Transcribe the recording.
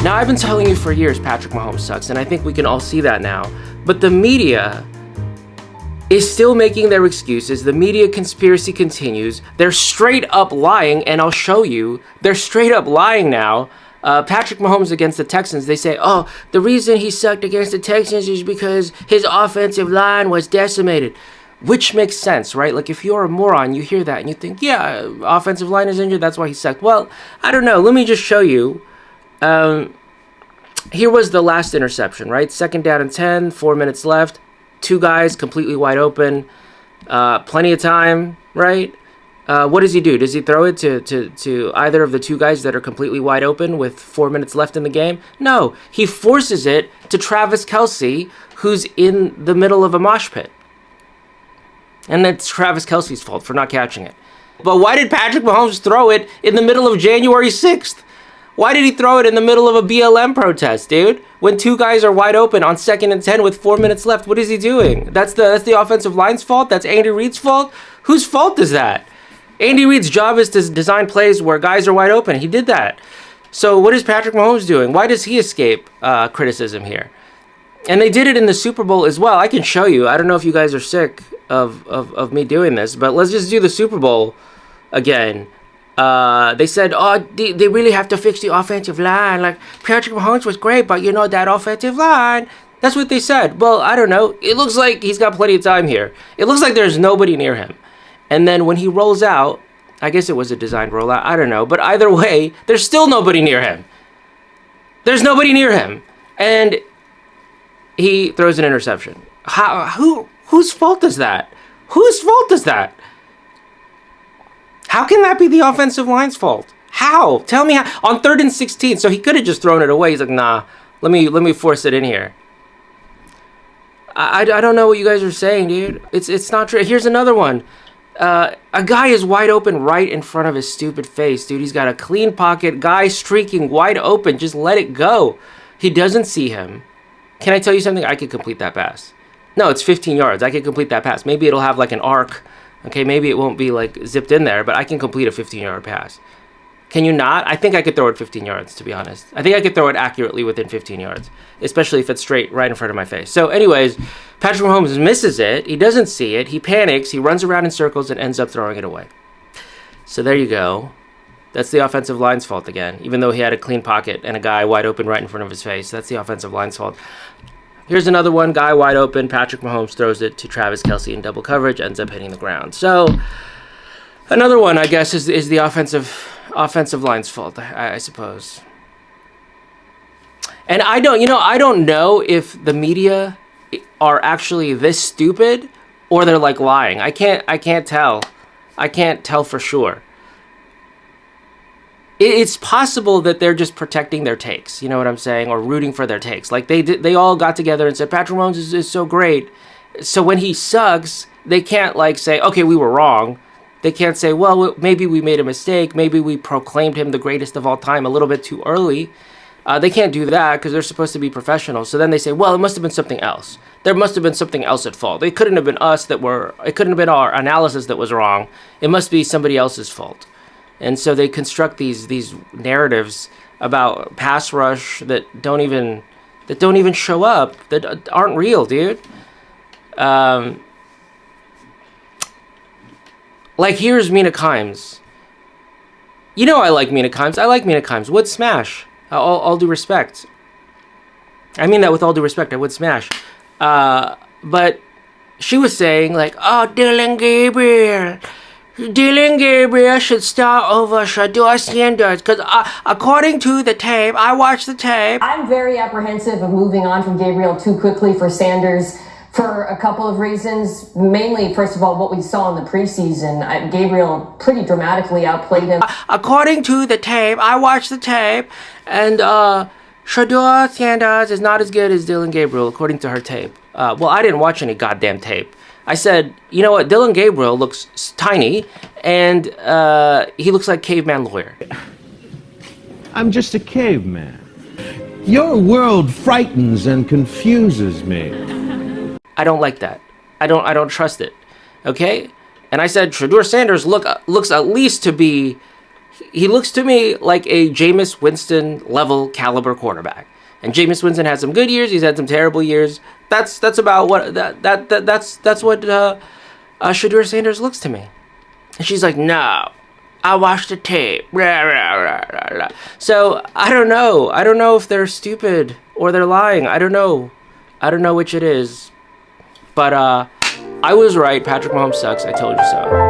Now, I've been telling you for years Patrick Mahomes sucks, and I think we can all see that now. But the media is still making their excuses. The media conspiracy continues. They're straight up lying, and I'll show you. They're straight up lying now. Patrick Mahomes against the Texans, they say, oh, the reason he sucked against the Texans is because his offensive line was decimated. Which makes sense, right? Like, if you're a moron, you hear that and you think, yeah, offensive line is injured, that's why he sucked. Well, I don't know. Let me just show you. Here was the last interception, right? 2nd down and 10, 4 minutes left. 2 guys completely wide open. Plenty of time, right? What does he do? Does he throw it to either of the 2 guys that are completely wide open with 4 minutes left in the game? No. He forces it to Travis Kelce, who's in the middle of a mosh pit. And it's Travis Kelce's fault for not catching it. But why did Patrick Mahomes throw it in the middle of January 6th? Why did he throw it in the middle of a BLM protest, dude? When 2 guys are wide open on 2nd and 10 with 4 minutes left, what is he doing? That's the offensive line's fault? That's Andy Reid's fault? Whose fault is that? Andy Reid's job is to design plays where guys are wide open. He did that. So what is Patrick Mahomes doing? Why does he escape criticism here? And they did it in the Super Bowl as well. I can show you. I don't know if you guys are sick of me doing this, but let's just do the Super Bowl again. They said, oh, they really have to fix the offensive line. Like, Patrick Mahomes was great, but you know, that offensive line. That's what they said. Well, I don't know. It looks like he's got plenty of time here. It looks like there's nobody near him. And then when he rolls out, I guess it was a designed rollout. I don't know. But either way, there's still nobody near him. There's nobody near him. And he throws an interception. Whose fault is that? Whose fault is that? How can that be the offensive line's fault? How? Tell me how. On 3rd and 16, so he could have just thrown it away. He's like, nah, let me force it in here. I don't know what you guys are saying, dude. It's not true. Here's another one. A guy is wide open right in front of his stupid face, dude. He's got a clean pocket. Guy streaking wide open. Just let it go. He doesn't see him. Can I tell you something? I could complete that pass. No, it's 15 yards. I could complete that pass. Maybe it'll have like an arc. Okay, maybe it won't be like zipped in there, but I can complete a 15-yard pass. Can you not? I think I could throw it 15 yards, to be honest. I think I could throw it accurately within 15 yards, especially if it's straight right in front of my face. So anyways, Patrick Mahomes misses it. He doesn't see it. He panics. He runs around in circles and ends up throwing it away. So there you go. That's the offensive line's fault again, even though he had a clean pocket and a guy wide open right in front of his face. That's the offensive line's fault. Here's another one, guy wide open. Patrick Mahomes throws it to Travis Kelce in double coverage, ends up hitting the ground. So another one, I guess, is the offensive line's fault, I suppose. And I don't know if the media are actually this stupid or they're like lying. I can't tell. I can't tell for sure. It's possible that they're just protecting their takes, you know what I'm saying, or rooting for their takes. Like they all got together and said Patrick Mahomes is so great. So when he sucks, they can't like say, okay, we were wrong. They can't say, well, maybe we made a mistake. Maybe we proclaimed him the greatest of all time a little bit too early. They can't do that because they're supposed to be professionals. So then they say, well, it must have been something else. There must have been something else at fault. It couldn't have been it couldn't have been our analysis that was wrong. It must be somebody else's fault. And so they construct these narratives about pass rush that don't even show up, that aren't real, dude. Like here's Mina Kimes. You know I like Mina Kimes. I like Mina Kimes. Would smash. All due respect. I mean that with all due respect. I would smash. But she was saying like, oh, Dylan Gabriel should start over Shadeur Sanders because according to the tape, I watched the tape. I'm very apprehensive of moving on from Gabriel too quickly for Sanders for a couple of reasons. Mainly, first of all, what we saw in the preseason. Gabriel pretty dramatically outplayed him. According to the tape, I watched the tape, and Shadeur Sanders is not as good as Dylan Gabriel, according to her tape. Well, I didn't watch any goddamn tape. I said, you know what, Dylan Gabriel looks tiny, and he looks like Caveman Lawyer. I'm just a caveman. Your world frightens and confuses me. I don't like that. I don't trust it. Okay? And I said, Shadeur Sanders looks at least to be he looks to me like a Jameis Winston level caliber quarterback. And Jameis Winston had some good years. He's had some terrible years. That's about what that's what Shadeur Sanders looks to me. And she's like, no, I watched the tape. Rah, rah, rah, rah, rah. So I don't know. I don't know if they're stupid or they're lying. I don't know. I don't know which it is. But I was right. Patrick Mahomes sucks. I told you so.